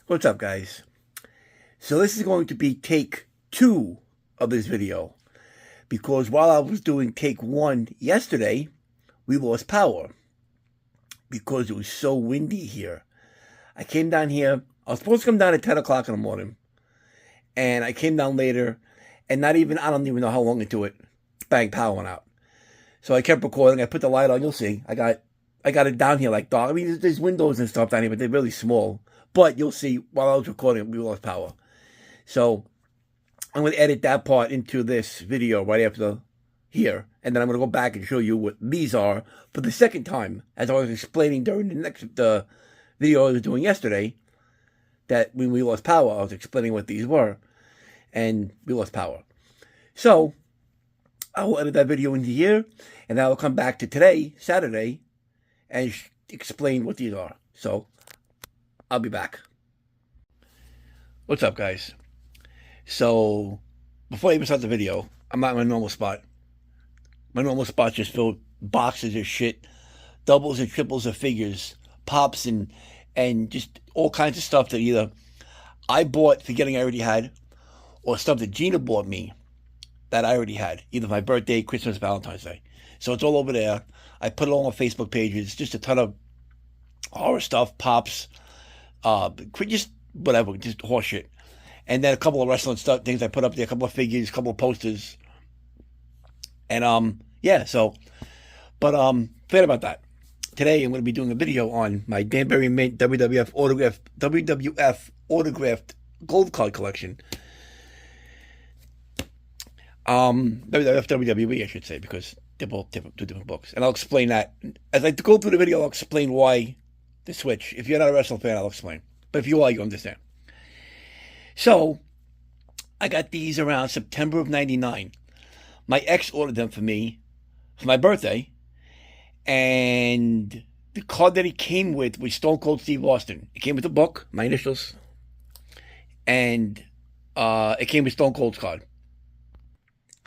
What's up, guys? So this is going to be take 2 of this video, because while I was doing take 1 yesterday, we lost power because it was so windy here. I came down here. I was supposed to come down at 10 o'clock in the morning, and I came down later, and I don't even know how long into it, bang, power went out. So I kept recording. I put the light on. You'll see. I got it down here like dark. I mean, there's windows and stuff down here, but they're really small. But you'll see, while I was recording, we lost power. So I'm going to edit that part into this video right after here. And then I'm going to go back and show you what these are for the second time. As I was explaining during the video I was doing yesterday, that when we lost power, I was explaining what these were. And we lost power. So I will edit that video into here. And then I will come back to today, Saturday, and explain what these are. So I'll be back. What's up, guys? So, before I even start the video, I'm at my normal spot. My normal spot just filled boxes of shit, doubles and triples of figures, pops, and just all kinds of stuff that either I bought forgetting I already had, or stuff that Gina bought me that I already had, either my birthday, Christmas, Valentine's Day. So it's all over there. I put it all on Facebook pages, just a ton of horror stuff, pops, just whatever, just horse shit. And then a couple of wrestling stuff, things I put up there, a couple of figures, a couple of posters. And, yeah, so, but, forget about that. Today I'm going to be doing a video on my Danbury Mint WWF autographed gold card collection. WWF, WWE, I should say, because they're both two different books. And I'll explain that. As I go through the video, I'll explain why the switch. If you're not a wrestling fan, I'll explain. But if you are, you understand. So, I got these around September of 99. My ex ordered them for me for my birthday. And the card that he came with was Stone Cold Steve Austin. It came with the book, my initials. And it came with Stone Cold's card.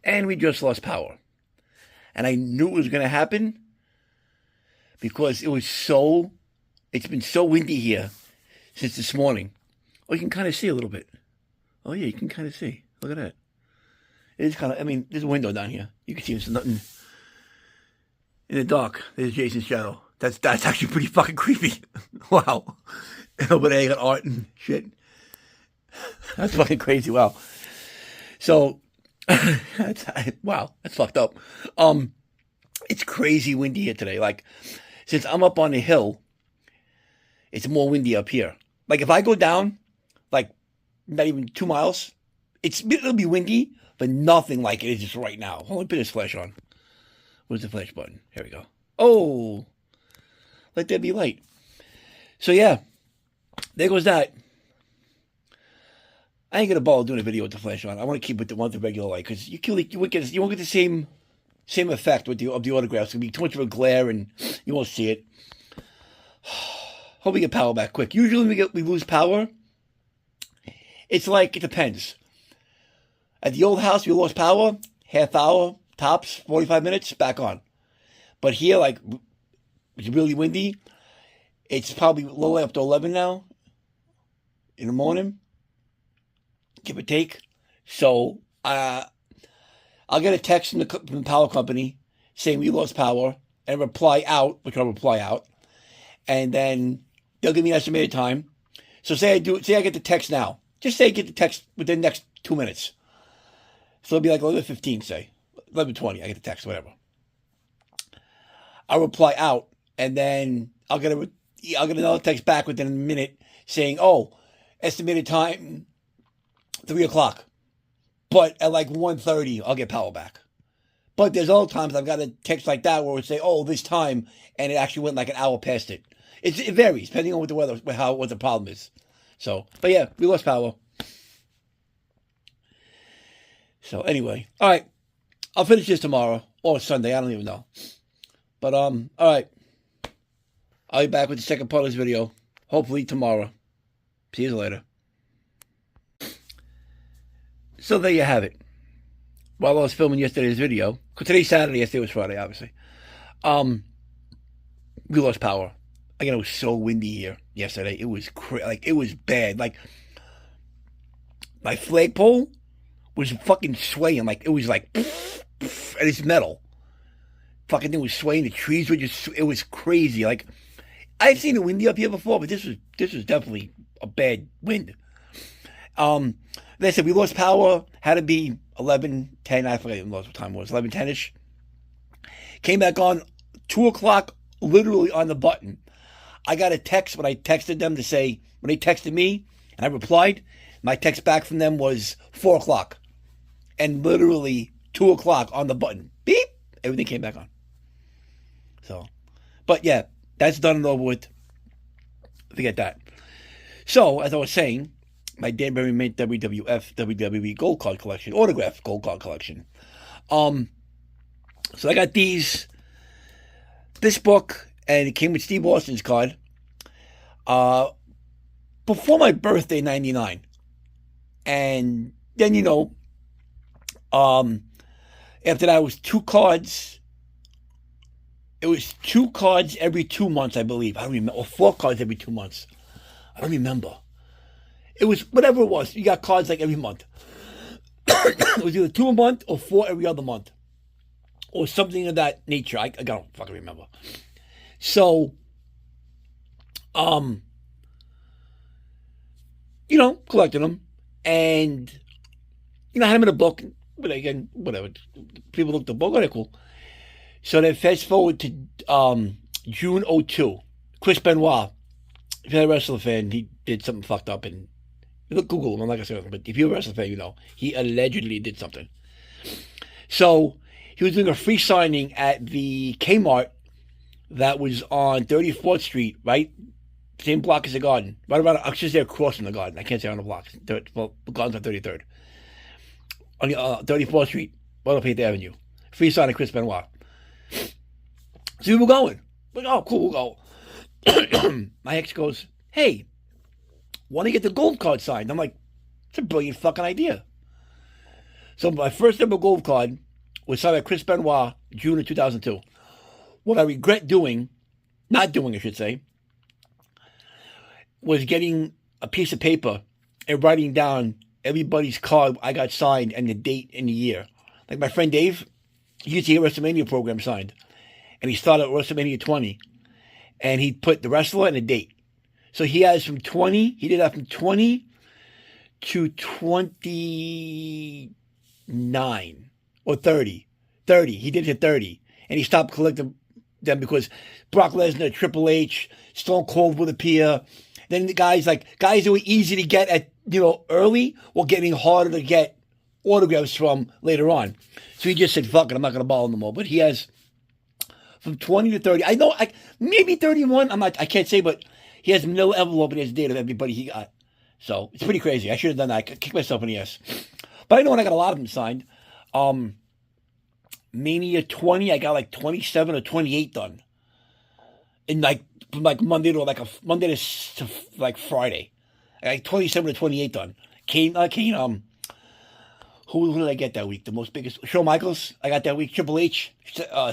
And we just lost power. And I knew it was going to happen because it's been so windy here since this morning. Oh, you can kind of see a little bit. Oh, yeah, you can kind of see. Look at that. It is kind of, I mean, there's a window down here. You can see there's nothing in the dark. There's Jason's shadow. That's actually pretty fucking creepy. Wow. Over there, you got art and shit. That's fucking crazy. Wow. So, wow, that's fucked up. It's crazy windy here today. Like, since I'm up on the hill, it's more windy up here. Like, if I go down, like, not even 2 miles, it'll be windy, but nothing like it is just right now. Hold on, put this flash on. Where's the flash button? Here we go. Oh, let there be light. So, yeah, there goes that. I ain't gonna bother doing a video with the flash on. I want to keep it with the regular light because you won't get the same effect with the autographs. It's gonna be too much of a glare and you won't see it. Hope we get power back quick. Usually we lose power. It's like, it depends. At the old house, we lost power, half hour, tops, 45 minutes, back on. But here, like, it's really windy. It's probably a little after 11 now in the morning, give or take. So, I'll get a text from the power company saying we lost power and reply out, which I'll reply out. And then they'll give me an estimated time. So say I get the text now. Just say I get the text within the next 2 minutes. So it'll be like 11:15, say. 11:20, I get the text, whatever. I'll reply out, and then I'll get another text back within a minute saying, oh, estimated time, 3 o'clock. But at like 1:30, I'll get power back. But there's other times I've got a text like that where it would say, oh, this time, and it actually went like an hour past it. It varies, depending on what the weather, what the problem is. So, but yeah, we lost power. So anyway, all right. I'll finish this tomorrow or Sunday. I don't even know. But, all right. I'll be back with the second part of this video. Hopefully tomorrow. See you later. So there you have it. While I was filming yesterday's video, because today's Saturday, yesterday was Friday, obviously. We lost power. Again, it was so windy here yesterday. It was it was bad. Like my flagpole was fucking swaying. Like it was like, and it's metal. Fucking thing was swaying. The trees were just. It was crazy. Like I've seen it windy up here before, but this was definitely a bad wind. Like I said, we lost power. Had to be 11:10. I forget what time it was. 11:10ish. Came back on 2 o'clock. Literally on the button. I got a text when I texted them to say, when they texted me, and I replied, my text back from them was 4 o'clock. And literally 2 o'clock on the button. Beep! Everything came back on. So, but yeah, that's done and over with. Forget that. So, as I was saying, my Danbury Mint WWF WWE Gold Card Collection, Autograohed Gold Card Collection. So I got this book, and it came with Steve Austin's card. Before my birthday, 99. And then, after that, it was 2 cards. It was 2 cards every 2 months, I believe. I don't remember. Or 4 cards every 2 months. I don't remember. It was whatever it was. You got cards like every month. It was either 2 a month or 4 every other month. Or something of that nature. I don't fucking remember. So, collecting them. And, I had them in a book. But again, whatever. People look at the book. Oh, they're cool. So then fast forward to June 2002. Chris Benoit. If you're a wrestling fan, he did something fucked up. And look, Google him. I'm not going to say anything. But if you're a wrestling fan, he allegedly did something. So he was doing a free signing at the Kmart that was on 34th Street, right? Same block as the Garden. Right around, I was just there across from the Garden. I can't say on the block. Well, the Garden's on 33rd. On the 34th Street, right up 8th Avenue. Free signing Chris Benoit. So we were going. Like, oh, cool, we'll go. My ex goes, hey, want to get the gold card signed? I'm like, it's a brilliant fucking idea. So my first ever gold card was signed by Chris Benoit, June of 2002. What I regret not doing, I should say, was getting a piece of paper and writing down everybody's card I got signed and the date and the year. Like my friend Dave, he used to get WrestleMania program signed. And he started at WrestleMania 20. And he put the wrestler and the date. So he has from 20, he did that from 20 to 29 or 30. 30, he did it at 30. And he stopped collecting them because Brock Lesnar, Triple H, Stone Cold would appear. Then the guys who were easy to get at, early were getting harder to get autographs from later on. So he just said, fuck it, I'm not going to bother them all. But he has from 20 to 30. I know, maybe 31. I can't say, but he has no envelope in his date of everybody he got. So it's pretty crazy. I should have done that. I kicked myself in the ass. But I know when I got a lot of them signed. Mania 20, I got like 27 or 28 done. And from Monday to Monday to Friday. I got 27 to 28 done. Who did I get that week? The most biggest, Shawn Michaels, I got that week. Triple H,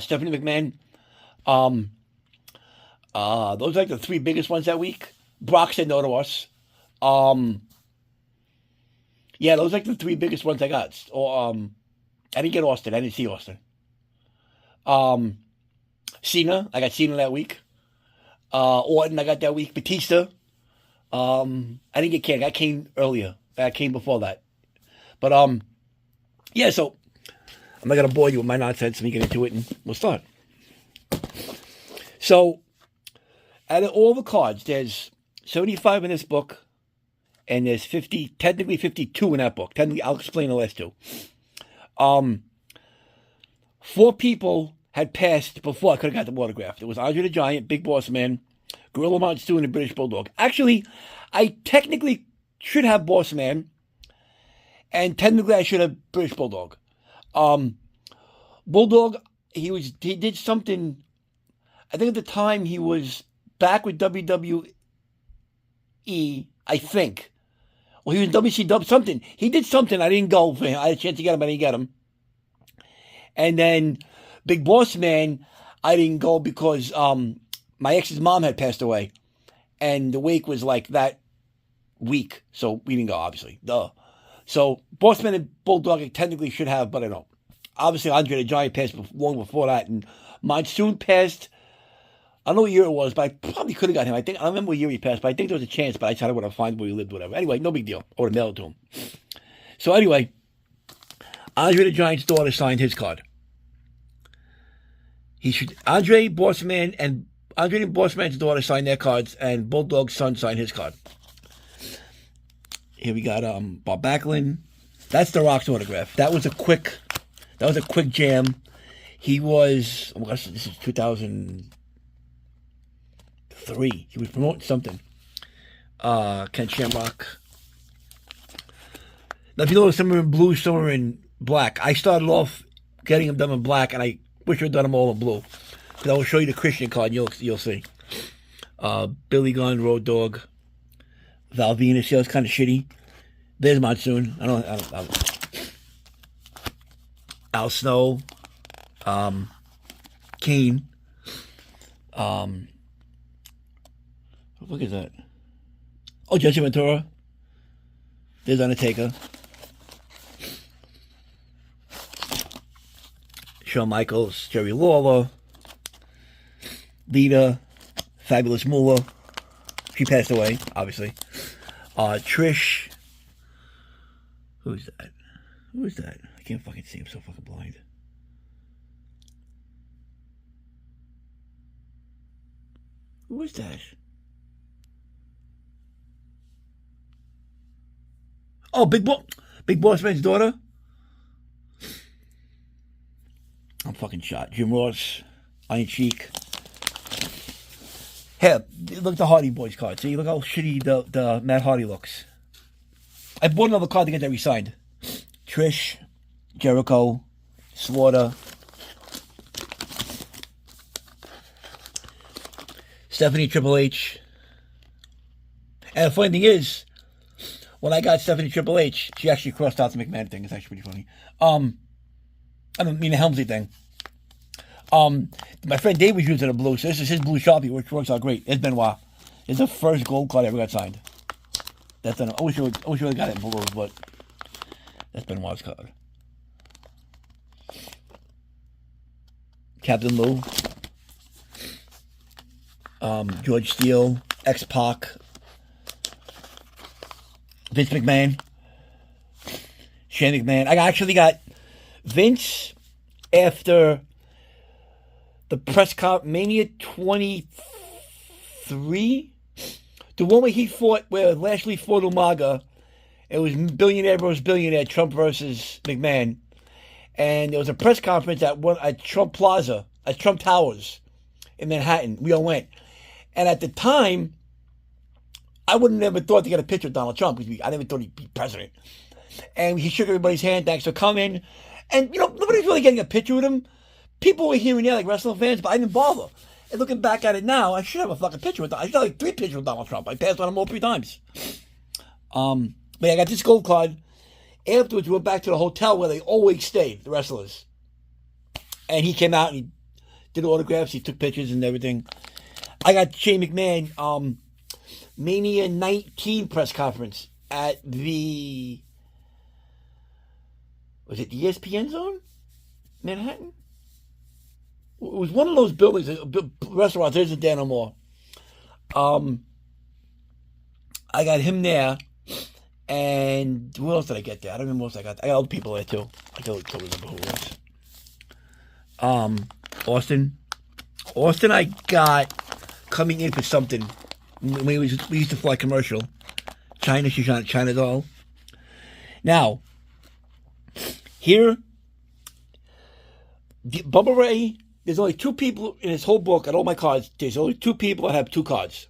Stephanie McMahon. Those are like the 3 biggest ones that week. Brock said no to us. Yeah, those are like the 3 biggest ones I got. Or I didn't get Austin. I didn't see Austin. Cena, I got Cena that week. Orton, I got that week. Batista. I didn't get Kane. I got Kane earlier. I came before that. But yeah. So I'm not gonna bore you with my nonsense. Let me get into it, and we'll start. So, out of all the cards, there's 75 in this book, and there's technically 52 in that book. Technically, I'll explain the last 2. 4 people had passed before I could have got the autograph. It was Andre the Giant, Big Boss Man, Gorilla Monsoon, and the British Bulldog. Actually, I technically should have Boss Man, and technically I should have British Bulldog. Bulldog, he did something. I think at the time he was back with WWE, I think. Well, he was in WCW, something. He did something. I didn't go for him. I had a chance to get him. I didn't get him. And then Big Boss Man, I didn't go because my my ex's mom had passed away, and the wake was like that week, so we didn't go, obviously. Duh. So Bossman and Bulldog technically should have, but I don't. Obviously, Andre the Giant passed long before that, and Monsoon passed. I don't know what year it was, but I probably could have got him. I don't remember what year he passed, but I think there was a chance, but I tried to find where he lived, whatever. Anyway, no big deal. I would have mailed it to him. So anyway, Andre the Giant's daughter signed his card. Andre and Bossman's daughter signed their cards, and Bulldog's son signed his card. Here we got Bob Backlund. That's The Rock's autograph. That was a quick jam. He was, oh my gosh, this is 2003. He was promoting something. Ken Shamrock. Now, if you notice, some are in blue, some are in black. I started off getting them done in black, and I wish I had done them all in blue. But I will show you the Christian card, and you'll see. Billy Gunn, Road Dogg, Val Venus. Yeah, it's kind of shitty. There's Monsoon. I don't. Al Snow. Kane. What the fuck is that? Oh, Jesse Ventura. There's Undertaker. Shawn Michaels, Jerry Lawler, Lita, Fabulous Moolah. She passed away, obviously. Trish. Who's that? Who is that? I can't fucking see. I'm so fucking blind. Who is that? Oh, Big Boss Man's daughter. I'm fucking shot. Jim Ross, Iron Sheik. Hey, look at the Hardy Boys card. See, look how shitty the Matt Hardy looks. I bought another card to get that re-signed. Trish, Jericho, Slaughter, Stephanie Triple H. And the funny thing is, when I got Stephanie Triple H, she actually crossed out the McMahon thing. It's actually pretty funny. I don't mean the Helmsley thing. My friend Dave was using a blue, so this is his blue Sharpie, which works out great. It's Benoit. It's the first gold card I ever got signed. That's I wish I would have got it in blue, but that's Benoit's card. Captain Lou. George Steele. X-Pac. Vince McMahon. Shane McMahon. I actually got Vince after the press conference, Mania 23, the one where Lashley fought Umaga. It was billionaire versus billionaire, Trump versus McMahon, and there was a press conference at Trump Plaza, at Trump Towers in Manhattan. We all went, and at the time, I wouldn't have never thought to get a picture with Donald Trump because I never thought he'd be president. And he shook everybody's hand, thanks for coming. And, nobody's really getting a picture with him. People were here and there like wrestling fans, but I didn't bother. And looking back at it now, I should have a fucking picture with Donald. I should have like 3 pictures with Donald Trump. I passed on him all 3 times. But yeah, I got this gold card. Afterwards, we went back to the hotel where they always stayed, the wrestlers. And he came out and he did autographs. He took pictures and everything. I got Shane McMahon, Mania 19 press conference at the... Was it the ESPN Zone? Manhattan? It was one of those buildings, restaurants. There's a Dan no more. I got him there. And who else did I get there? I don't remember what else I got. I got other people there too. I don't remember who it was. Austin. Austin I got coming in for something. We used to fly commercial. China, she's on China doll. Now, here, Bubba Ray, there's only 2 people in his whole book, at all my cards, there's only 2 people that have 2 cards.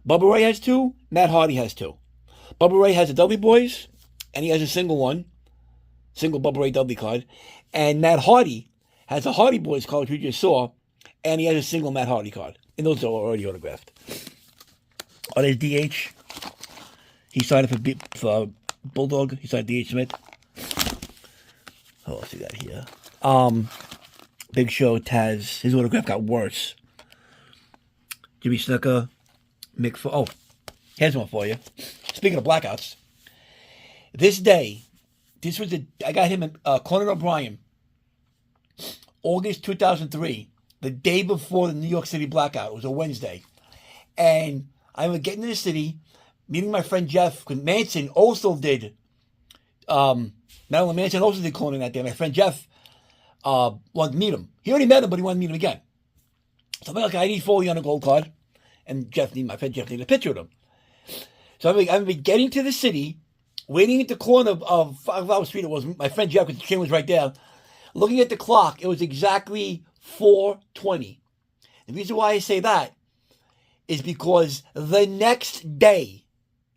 Bubba Ray has 2, Matt Hardy has 2. Bubba Ray has a Dudley Boys, and he has a single Bubba Ray Dudley card. And Matt Hardy has a Hardy Boys card, which we just saw, and he has a single Matt Hardy card. And those are already autographed. Oh, there's DH. He signed it for Bulldog. He signed DH Smith. Oh, let's see that here. Big Show, Taz. His autograph got worse. Jimmy Snuka, Mick Foley. Oh, here's one for you. Speaking of blackouts, this day, I got him Conan O'Brien, August 2003, the day before the New York City blackout. It was a Wednesday. And I was getting to the city, meeting my friend Jeff, because Manson also did, Marilyn Manson also did Conan that day. My friend Jeff wanted to meet him. He already met him, but he wanted to meet him again. So I'm like, okay, I need Foley on a gold card. And my friend Jeff needed a picture of him. So I've been getting to the city, waiting at the corner of Flower Street. It was my friend Jeff, because the train was right there. Looking at the clock, it was exactly 4:20. The reason why I say that is because the next day,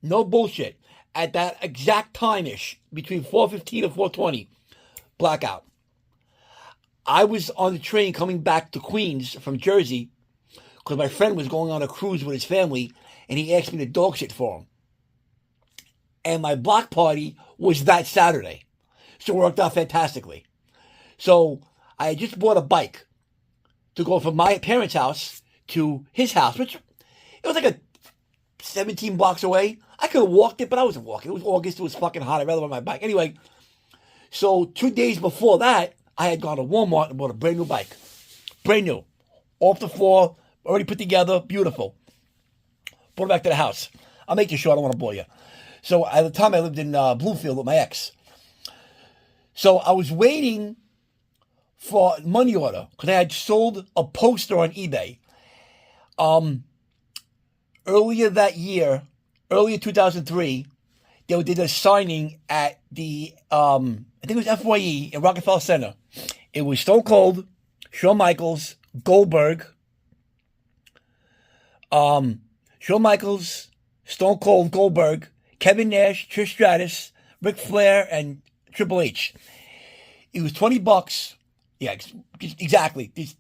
no bullshit, at that exact time-ish, between 4:15 and 4:20, blackout. I was on the train coming back to Queens from Jersey because my friend was going on a cruise with his family, and he asked me to dog sit for him. And my block party was that Saturday. So it worked out fantastically. So I had just bought a bike to go from my parents' house to his house, which it was like a 17 blocks away. I could have walked it, but I wasn't walking. It was August. It was fucking hot. I'd rather ride my bike. Anyway, so 2 days before that, I had gone to Walmart and bought a brand new bike. Brand new. Off the floor, already put together, beautiful. Brought it back to the house. I'll make this short, I don't want to bore you. So at the time I lived in Bloomfield with my ex. So I was waiting for money order because I had sold a poster on eBay. Earlier that year, earlier 2003, they did a signing at the, I think it was FYE in Rockefeller Center. It was Stone Cold, Shawn Michaels, Goldberg, Shawn Michaels, Stone Cold, Goldberg, Kevin Nash, Trish Stratus, Ric Flair, and Triple H. It was $20. Yeah, exactly. Just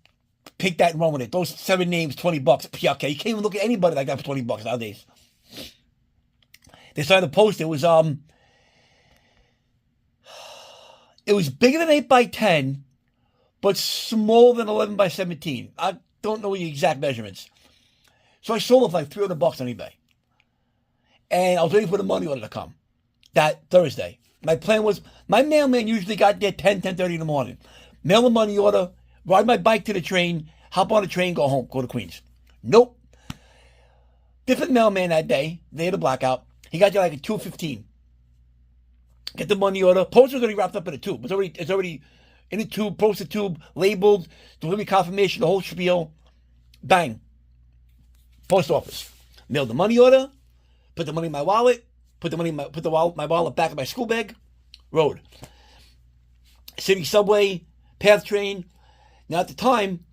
pick that and run with it. Those 7 names, $20. Yeah, okay, you can't even look at anybody like that for $20 nowadays. They signed the poster. It was bigger than 8x10, but smaller than 11x17. I don't know the exact measurements. So I sold it for like $300 on eBay. And I was waiting for the money order to come that Thursday. My plan was, my mailman usually got there 10:30 in the morning. Mail the money order, ride my bike to the train, hop on the train, go home, go to Queens. Nope. Different mailman that day. They had a blackout. He got there like at 2:15. Get the money order. Poster's already wrapped up in a tube. It's already in a tube, poster tube, labeled, delivery confirmation, the whole spiel. Bang. Post office. Mailed the money order. Put the money in my wallet. Put my wallet back in my school bag. Rode. City subway, PATH train. Now at the time,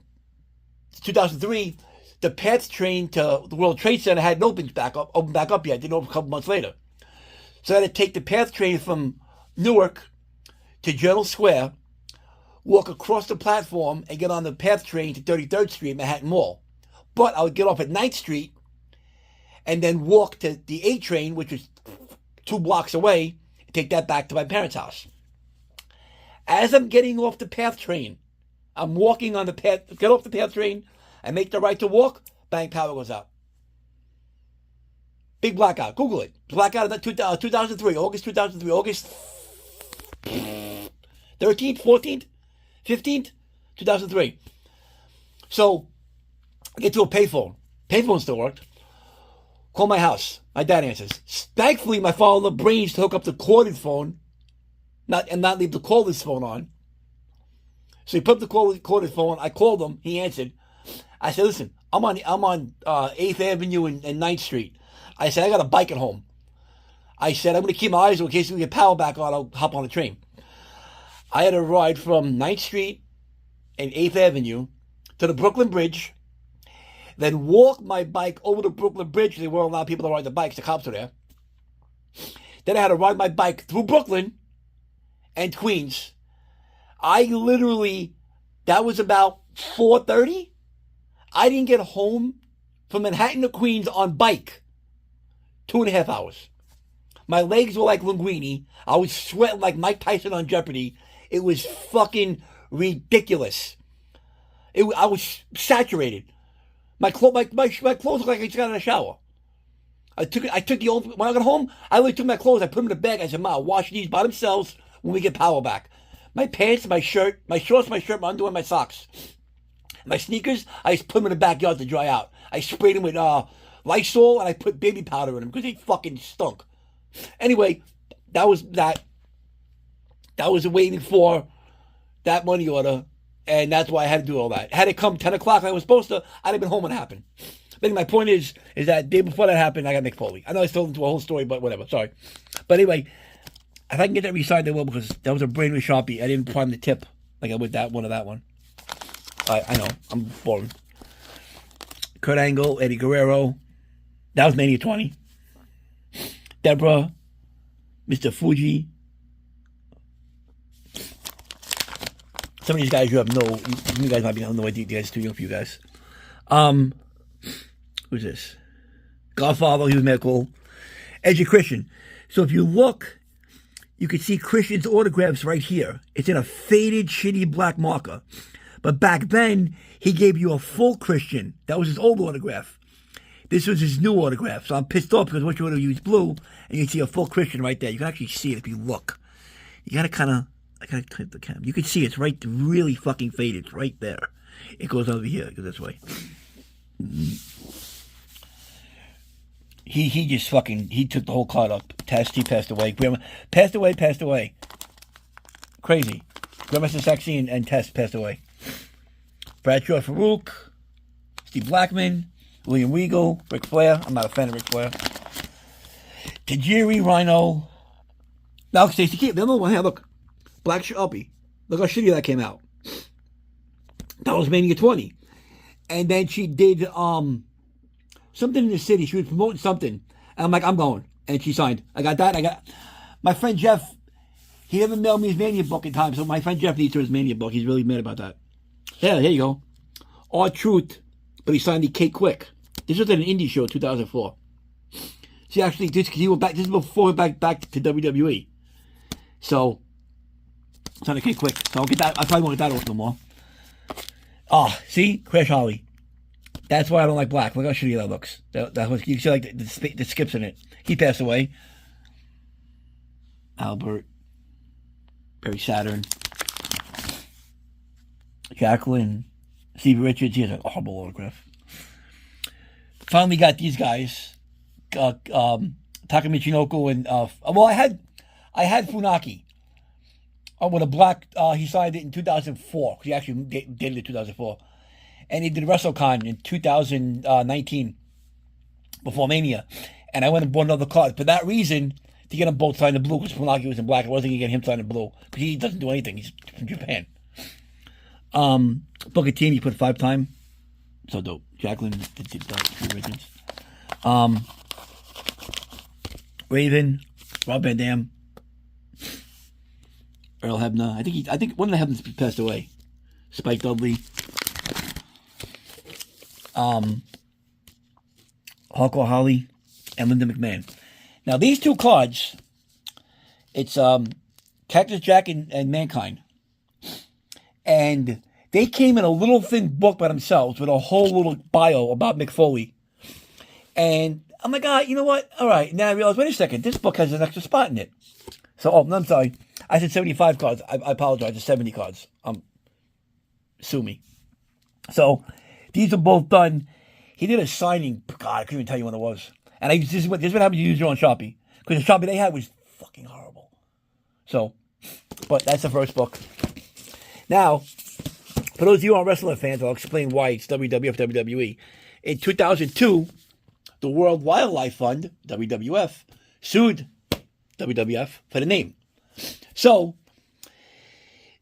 2003, the PATH train to the World Trade Center hadn't opened back up yet. It didn't open a couple months later. So I had to take the PATH train from Newark to Journal Square, walk across the platform, and get on the PATH train to 33rd Street, Manhattan Mall. But I would get off at 9th Street and then walk to the A train, which was 2 blocks away, and take that back to my parents' house. As I'm getting off the PATH train, I'm walking on the path, get off the PATH train, I make the right to walk, bang, power goes out. Big blackout. Google it. Blackout of 2003, August 2003, August 13th, 14th, 15th, 2003. So I get to a payphone. Payphone still worked. Call my house. My dad answers. Thankfully, my father had the brains to hook up the corded phone, not leave the cordless phone on. So he put up the corded phone. I called him. He answered. I said, "Listen, I'm on 8th Avenue and 9th Street." I said, "I got a bike at home." I said, "I'm going to keep my eyes open in case we get power back on. I'll hop on the train." I had to ride from 9th Street and 8th Avenue to the Brooklyn Bridge, then walk my bike over the Brooklyn Bridge. They weren't allowing people to ride the bikes. The cops were there. Then I had to ride my bike through Brooklyn and Queens. I literally, that was about 4:30. I didn't get home from Manhattan to Queens on bike 2.5 hours. My legs were like linguine. I was sweating like Mike Tyson on Jeopardy. It was fucking ridiculous. I was saturated. My clothes look like I just got out of the shower. I took the old, when I got home, I literally took my clothes, I put them in a bag, I said, Ma, wash these by themselves when we get power back. My pants, my shirt, my shorts, my shirt, my underwear, my socks. My sneakers, I just put them in the backyard to dry out. I sprayed them with Lysol, and I put baby powder in them because they fucking stunk. Anyway, that was that. That was waiting for that money order, and that's why I had to do all that. Had it come 10 o'clock like I was supposed to, I'd have been home when it happened. But my point is that day before that happened, I got Mick Foley. I know I still into a whole story, but whatever. Sorry. But anyway, if I can get that re-signed, I will, because that was a brand new Sharpie. I didn't prime the tip like I would that one or that one. I know. I'm boring. Kurt Angle, Eddie Guerrero. That was Mania 20. Deborah. Mr. Fuji. Some of these guys you guys might be no idea. You guys too young for you guys. Who's this? Godfather, he was medical. Edge of Christian. So if you look, you can see Christian's autographs right here. It's in a faded, shitty black marker. But back then, he gave you a full Christian. That was his old autograph. This was his new autograph. So I'm pissed off because what you want to use blue, and you can see a full Christian right there. You can actually see it if you look. You got to kind of, I got to clip the camera. You can see it's right, really fucking faded. It's right there. It goes over here. It goes this way. He just fucking, he took the whole card up. He passed away. Grandma passed away. Crazy. Grandmaster Sexy and Tess passed away. Bradshaw Farouk, Steve Blackman, William Regal, Ric Flair. I'm not a fan of Ric Flair. Tajiri, Rhino. Now, Stacey Keith. The other one, hey, look. Black Sharpie. Look how shitty that came out. That was Mania 20. And then she did something in the city. She was promoting something. And I'm like, I'm going. And she signed. I got that. My friend Jeff, he never mailed me his Mania book in time. So my friend Jeff needs his Mania book. He's really mad about that. Yeah, here you go. R-Truth. But he signed the Kate Quick. This was at an indie show in 2004. See, actually, this is before he went back to WWE. So, signed the Kate Quick. So I'll get that. I probably won't get that no more. Oh, see? Crash Holly. That's why I don't like black. Look how shitty that looks. That was, you see like the skips in it. He passed away. Albert. Barry Saturn. Jacqueline. Steve Richards. He has a horrible autograph. Finally got these guys. Taka Michinoku and well, I had Funaki. With a black, he signed it in 2004. He actually did it in 2004. And he did WrestleCon in 2019, before Mania. And I went and bought another card. For that reason, to get them both signed in blue, because Funaki was in black. I wasn't going to get him signed in blue, because he doesn't do anything. He's from Japan. Booker T, he put 5-time. So dope. Jacqueline did that. Richards. Raven, Rob Van Dam. Earl Hebner. I think one of the Hebners passed away. Spike Dudley. Hardcore Holly and Linda McMahon. Now these two cards, it's Cactus Jack and Mankind. And they came in a little thin book by themselves with a whole little bio about Mick Foley. And I'm like, you know what? All right. Now I realize, wait a second, this book has an extra spot in it. So, no, I'm sorry. I said 75 cards. I apologize. It's 70 cards. Sue me. So, these are both done. He did a signing. God, I couldn't even tell you when it was. And this is what happens to use your own Sharpie. Because the Sharpie they had was fucking horrible. So, but that's the first book. Now, for those of you who are wrestling fans, I'll explain why it's WWF, WWE. In 2002, the World Wildlife Fund, WWF, sued WWF for the name. So,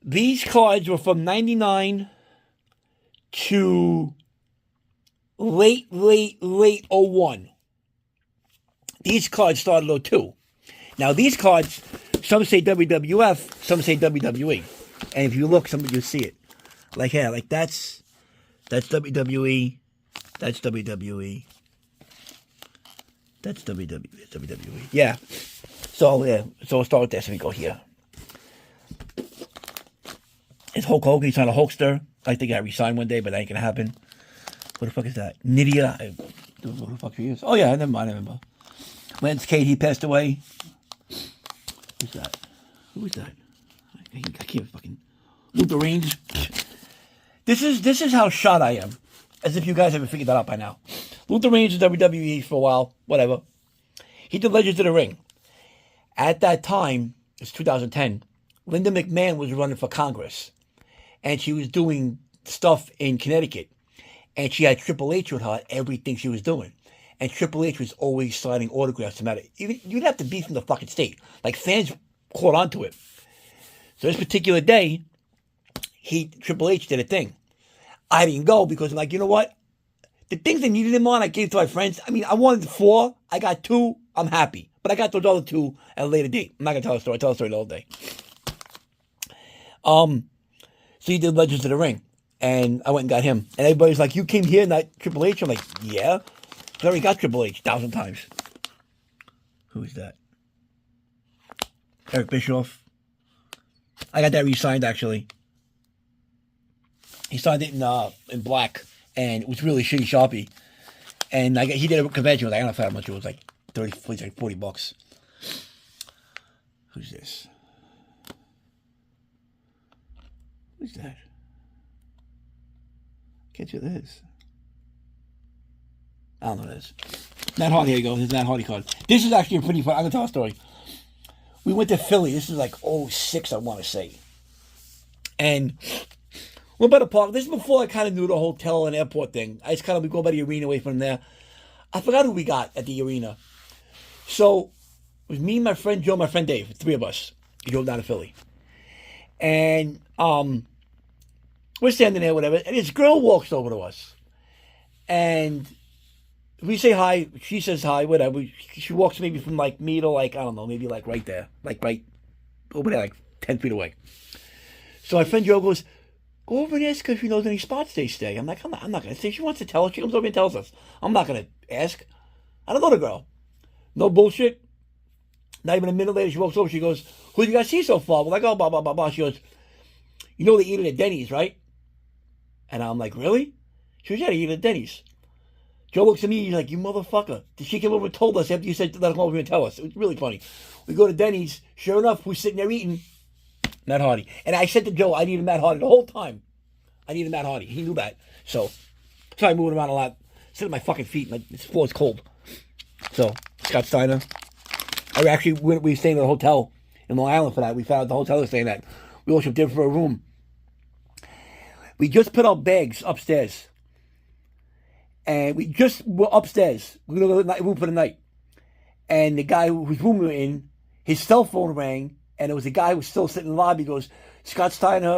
these cards were from 99 to late 01. These cards started 02. Now, these cards, some say WWF, some say WWE. And if you look, you'll see it. Like, yeah, like that's WWE, that's WWE, that's WWE. Yeah. So, yeah, so we'll start with this and we go here. It's Hulk Hogan. He's on a Hulkster. I think I resigned one day, but that ain't going to happen. What the fuck is that? Nidia. What the fuck he is? Oh yeah, never mind. I remember. Lance Cade, he passed away. Who's that? Who is that? I can't fucking. Luther Range. This is how shot I am. As if you guys haven't figured that out by now. Luther Range was WWE for a while. Whatever. He did Legends of the Ring. At that time, it's 2010, Linda McMahon was running for Congress. And she was doing stuff in Connecticut. And she had Triple H with her, everything she was doing. And Triple H was always signing autographs. No matter, you'd have to be from the fucking state. Like, fans caught on to it. So this particular day, Triple H did a thing. I didn't go because I'm like, you know what? The things I needed him on, I gave to my friends. I mean, I wanted 4. I got 2. I'm happy. But I got those other 2 at a later date. I'm not going to tell a story. I tell a story the whole day. So he did Legends of the Ring. And I went and got him. And everybody's like, you came here, not Triple H? I'm like, yeah. I already got Triple H 1,000 times. Who is that? Eric Bischoff. I got that re-signed, actually. He signed it in black. And it was really shitty Sharpie. And he did a convention. I don't know how much it was. Like 30, like $40. Who's this? Who's that? Can't see what that is. I don't know what it is. Matt Hardy, here you go. Here's Matt Hardy card. This is actually a pretty fun. I'm going to tell a story. We went to Philly. This is like 06, I want to say. And we're by the park. This is before I kind of knew the hotel and airport thing. I just kind of go by the arena away from there. I forgot who we got at the arena. So it was me, my friend Joe, my friend Dave. 3 of us. He drove down to Philly. And we're standing there, whatever. And this girl walks over to us. And we say hi. She says hi, whatever. She walks maybe from like me to like, I don't know, maybe like right there. Like right over there, like 10 feet away. So my friend Joe goes, go over and ask her if she knows any spots they stay. I'm like, I'm not going to say. She wants to tell us. She comes over and tells us. I'm not going to ask. I don't know the girl. No bullshit. Not even a minute later, she walks over. She goes, who did you guys see so far? We're like, oh, blah, blah, blah, blah. She goes, you know they eat it at Denny's, right? And I'm like, really? She goes, yeah, they eat it at Denny's. Joe looks at me, he's like, you motherfucker. She came over and told us after you said let her come over here and tell us. It was really funny. We go to Denny's. Sure enough, who's sitting there eating? Matt Hardy. And I said to Joe, I needed Matt Hardy the whole time. I needed Matt Hardy. He knew that. So, sorry, moving around a lot. Sitting at my fucking feet. This floor is cold. So, Scott Steiner. We were staying at a hotel in Long Island for that. We found out the hotel was staying at. We all shipped in for a room. We just put our bags upstairs. And we just were upstairs. We were going to room for the night. And the guy whose room we were in, his cell phone rang. And it was a guy who was still sitting in the lobby. He goes, Scott Steiner,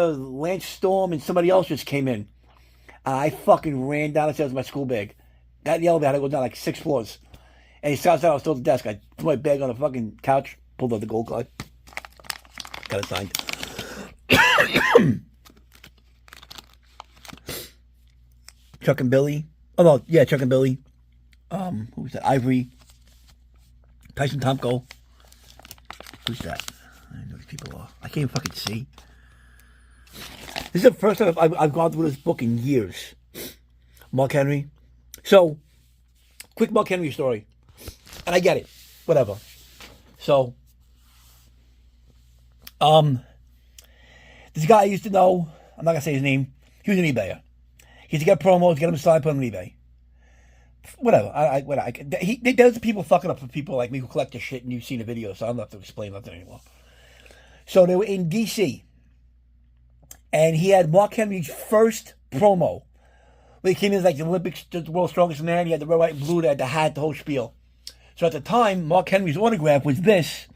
Lance Storm, and somebody else just came in. I fucking ran down the stairs with my school bag. Got in the elevator, I had to go down like 6 floors. And Scott Steiner was still at the desk. I threw my bag on the fucking couch, pulled out the gold card. Got it signed. Chuck and Billy. Oh, no, yeah, Chuck and Billy. Who was that? Ivory. Tyson Tomko. Who's that? I don't know who these people are. I can't even fucking see. This is the first time I've gone through this book in years. Mark Henry. So, quick Mark Henry story. And I get it. Whatever. So, this guy I used to know, I'm not going to say his name, he was an eBayer. He used to get promos, get them signed, put them on eBay. Whatever. There's the people fucking up for people like me who collect the shit and you've seen the video, so I don't have to explain nothing anymore. So they were in D.C. And he had Mark Henry's first promo. Where he came in as like the Olympics, the world's strongest man. He had the red, white, and blue, the hat, the whole spiel. So at the time, Mark Henry's autograph was this.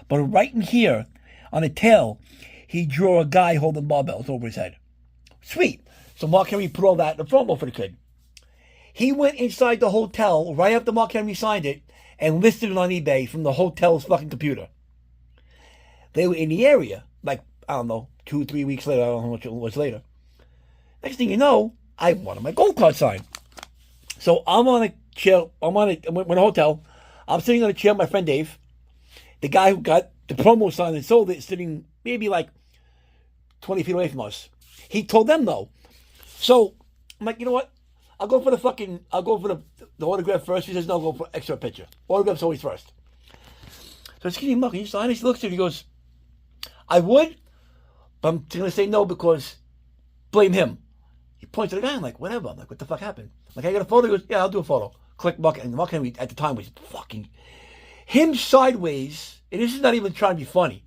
But right in here, on the tail, he drew a guy holding barbells over his head. Sweet. So Mark Henry put all that in the promo for the kid. He went inside the hotel right after Mark Henry signed it and listed it on eBay from the hotel's fucking computer. They were in the area, like, I don't know, 2-3 weeks later, I don't know how much it was later. Next thing you know, I wanted my gold card signed. So I'm on a chair, I'm in a hotel, I'm sitting on a chair with my friend Dave. The guy who got the promo signed and sold it is sitting maybe like 20 feet away from us. He told them no. So I'm like, you know what? I'll go for the autograph first. He says, no, I'll go for extra picture. Autograph's always first. So I said, can you sign it? He looks at it, he goes, I would, but I'm going to say no because blame him. He points to the guy, I'm like, whatever. I'm like, what the fuck happened? Like, I got a photo? He goes, yeah, I'll do a photo. Click Mark, and Mark Henry at the time was fucking, him sideways, and this is not even trying to be funny,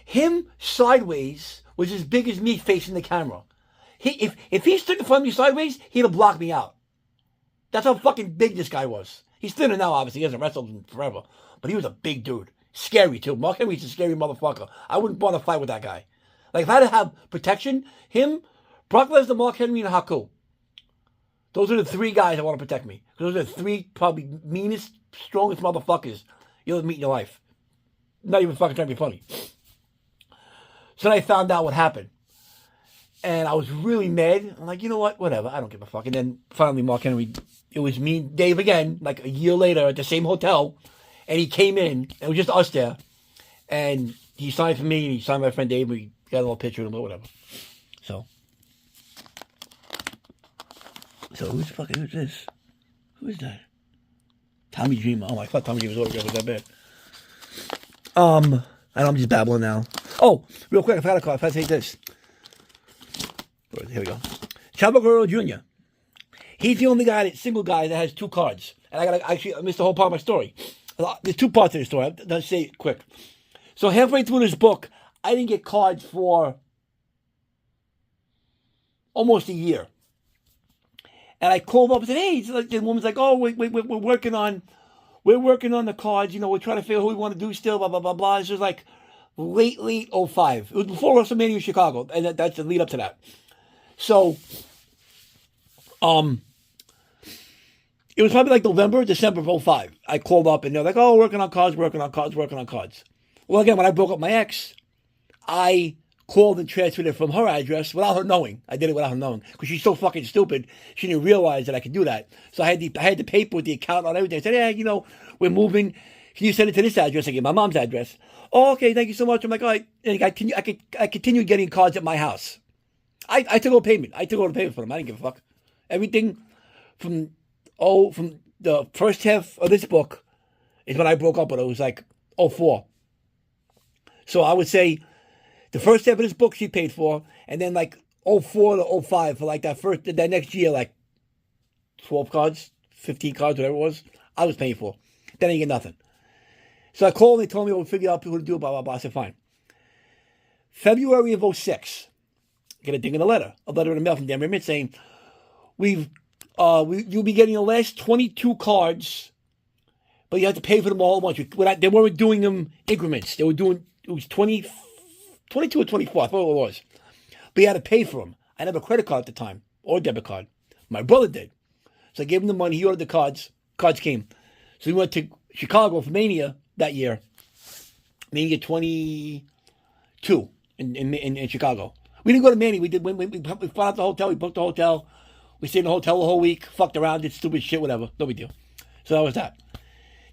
him sideways was as big as me facing the camera. If he stood in front of me sideways, he'd have blocked me out. That's how fucking big this guy was. He's thinner now, obviously. He hasn't wrestled in forever. But he was a big dude. Scary, too. Mark Henry's a scary motherfucker. I wouldn't want to fight with that guy. Like, if I had to have protection, him, Brock Lesnar, Mark Henry, and Haku. Those are the three guys that want to protect me. Those are the three probably meanest, strongest motherfuckers you'll ever meet in your life. Not even fucking trying to be funny. So then I found out what happened. And I was really mad. I'm like, you know what? Whatever. I don't give a fuck. And then finally, Mark Henry, it was me and Dave again, like a year later at the same hotel. And he came in. It was just us there. And he signed for me. And he signed my friend Dave. We got a little picture of him or whatever. So who's this? Who is that? Tommy Dreamer. Oh, I thought Tommy Dreamer's autograph was that bad. I know I'm just babbling now. Oh, real quick, I forgot a call. I forgot to say this. Here we go. Chavo Guerrero Jr. He's the only single guy that has two cards. And I missed the whole part of my story. There's two parts of the story. I'll say it quick. So halfway through this book, I didn't get cards for almost a year. And I called up and said, hey, the woman's like, oh, we're working on the cards. You know, we're trying to figure out who we want to do still, blah, blah, blah, blah. This was like late 05. It was before WrestleMania in Chicago. And that's the lead up to that. So, it was probably like November, December of 05. I called up and they're like, oh, working on cards. Well, again, when I broke up my ex, I called and transferred it from her address without her knowing. I did it without her knowing because she's so fucking stupid. She didn't realize that I could do that. So I had the paper with the account on everything. I said, yeah, you know, we're moving. Can you send it to this address? I gave my mom's address. Oh, okay, thank you so much. I'm like, all right. And I continued getting cards at my house. I took all payment. I took all the payment for them. I didn't give a fuck. Everything from the first half of this book is when I broke up with her. It was like 04. So I would say the first half of this book she paid for, and then like 04 to 05 for like that next year, like 12 cards, 15 cards, whatever it was, I was paying for. Then I didn't get nothing. So I called and they told me we'll figure out people to do it, blah, blah, blah. I said, fine. February of 06. Get a thing in a letter in the mail from Danbury saying, you'll be getting the last 22 cards, but you have to pay for them all at once. They weren't doing them increments. They were doing, it was 22 or 24, I thought it was. But you had to pay for them. I didn't have a credit card at the time, or a debit card. My brother did. So I gave him the money, he ordered the cards. Cards came. So we went to Chicago for Mania that year. Mania 22 in Chicago. We didn't go to Mania. We found out the hotel. We booked the hotel. We stayed in the hotel the whole week. Fucked around. Did stupid shit. Whatever. No big deal. So that was that.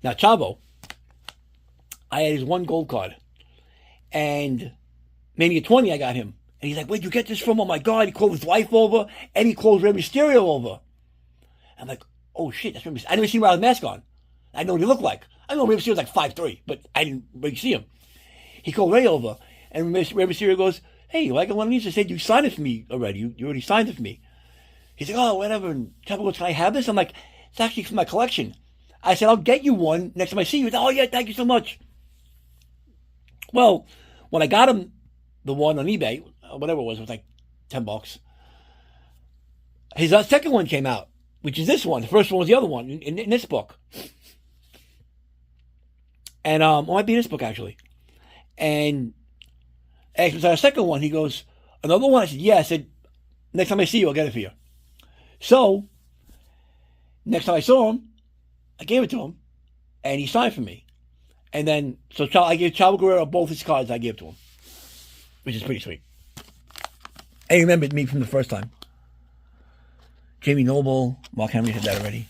Now, Chavo, I had his one gold card. And Mania 20, I got him. And he's like, where'd you get this from? Oh, my God. He called his wife over. And he called Rey Mysterio over. I'm like, oh, shit. That's Rey Mysterio. I never seen him without a mask on. I know what he looked like. I know Rey Mysterio was like 5'3", but I didn't really see him. He called Rey over. And Rey Mysterio goes, hey, you like one of these? I said, you signed it for me already. You already signed it for me. He's like, oh, whatever. And Chavo goes, can I have this? I'm like, it's actually from my collection. I said, I'll get you one next time I see you. He goes, oh, yeah, thank you so much. Well, when I got him the one on eBay, whatever it was like $10. His second one came out, which is this one. The first one was the other one in this book. And it might be in this book, actually. And actually, our second one, he goes, another one? I said, yeah. I said, next time I see you, I'll get it for you. So, next time I saw him, I gave it to him, and he signed for me. And then, so I gave Chavo Guerrero both his cards I gave to him, which is pretty sweet. And he remembered me from the first time. Jamie Noble, Mark Henry said that already.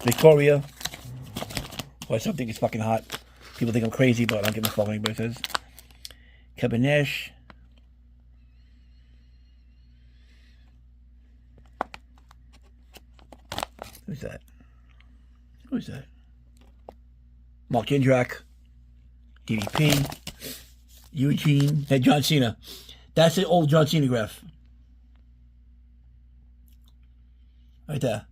Victoria, who I still think is fucking hot. People think I'm crazy, but I don't give a fuck what anybody says. Kevin Nash. Who's that? Mark Jindrak, DDP, Eugene, and John Cena. That's the old John Cena graph. Right there.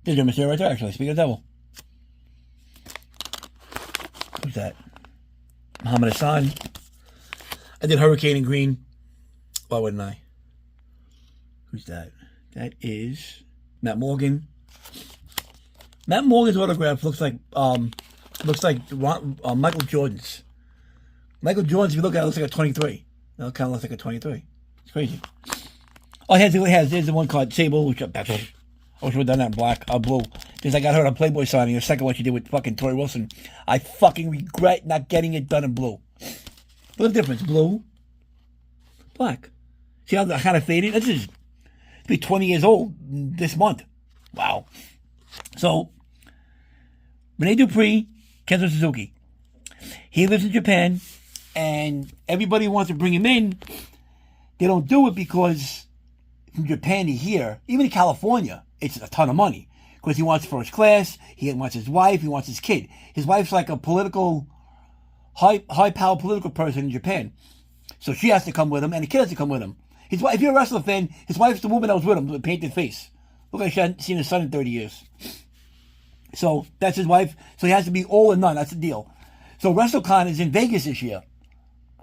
There's a mystery right there, actually. Speaking of the devil. Who's that? Muhammad Hassan. I did Hurricane in green. Why wouldn't I? Who's that? That is Matt Morgan. Matt Morgan's autograph looks like Michael Jordan's. Michael Jordan's, if you look at it, looks like a 23. It kind of looks like a 23. It's crazy. Oh, there's the one card, Sable, which I wish we would have done that in black, blue. Because I got her on Playboy signing, the second one she did with fucking Tori Wilson. I fucking regret not getting it done in blue. Look at the difference, blue, black. See how I kind of faded? This is be 20 years old this month. Wow. So, Rene Dupree, Kenzo Suzuki. He lives in Japan, and everybody wants to bring him in. They don't do it because from Japan to here, even in California, it's a ton of money. Because he wants first class, he wants his wife, he wants his kid. His wife's like a political, high-power political person in Japan. So she has to come with him, and the kid has to come with him. His wife, if you're a wrestler fan, his wife's the woman that was with him with a painted face. Look like she hadn't seen his son in 30 years. So that's his wife. So he has to be all or none. That's the deal. So WrestleCon is in Vegas this year.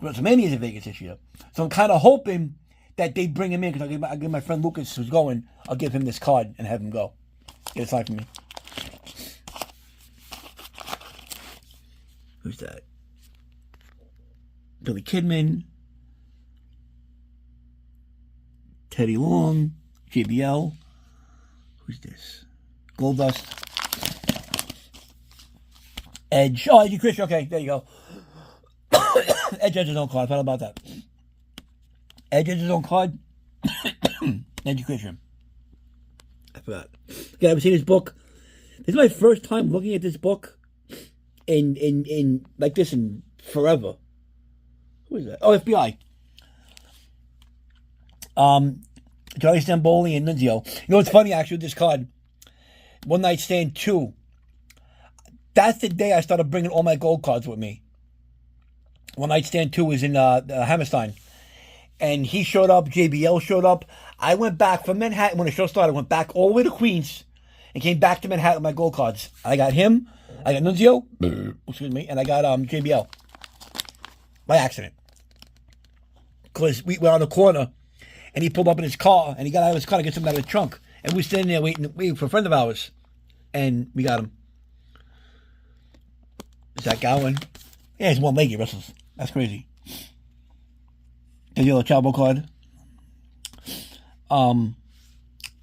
WrestleMania is in Vegas this year. So I'm kind of hoping that they bring him in, because I'll give my friend Lucas, who's going, I'll give him this card and have him go. Get a sign for me. Who's that? Billy Kidman. Teddy Long. JBL. Who's this? Goldust. Edge. Oh, Edge Christian. Okay, there you go. Edge has his own card. I thought about that. Edge has his own card. Edge Christian. I forgot. Again, I haven't seen his book. This is my first time looking at this book in like this in forever. Who is that? Oh, FBI. Johnny Stamboli and Nunzio. You know what's funny, actually, with this card? One Night Stand 2. That's the day I started bringing all my gold cards with me. One Night Stand 2 was in Hammerstein. And he showed up, JBL showed up. I went back from Manhattan when the show started. I went back all the way to Queens and came back to Manhattan with my gold cards. I got him, I got Nunzio, excuse me, and I got JBL. By accident. Because we were on the corner and he pulled up in his car and he got out of his car to get something out of the trunk. And we were standing there waiting for a friend of ours. And we got him. Zach Gowen. Yeah, he's one leg, he wrestles. That's crazy. The yellow Chavo card.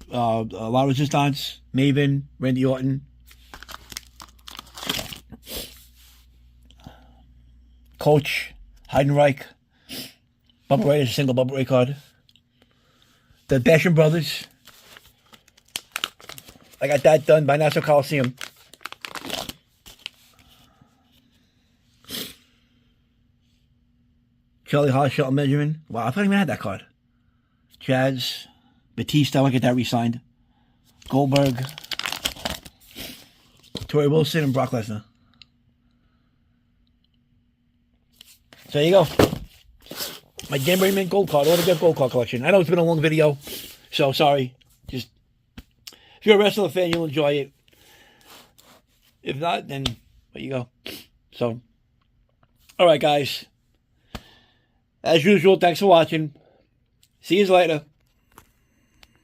La Resistance, Maven, Randy Orton. Coach, Heidenreich. Bubba Ray is a single Bubba Ray card. The Basham Brothers. I got that done by Nassau Coliseum. Charlie Haas, Shelton Benjamin. Wow, I thought I even had that card. Chaz, Batista, I want to get that re-signed. Goldberg, Tori Wilson, and Brock Lesnar. So there you go. My Danbury Mint gold card, autographed gold card collection. I know it's been a long video, so sorry. Just, if you're a wrestler fan, you'll enjoy it. If not, then there you go. So, all right, guys. As usual, thanks for watching. See you later.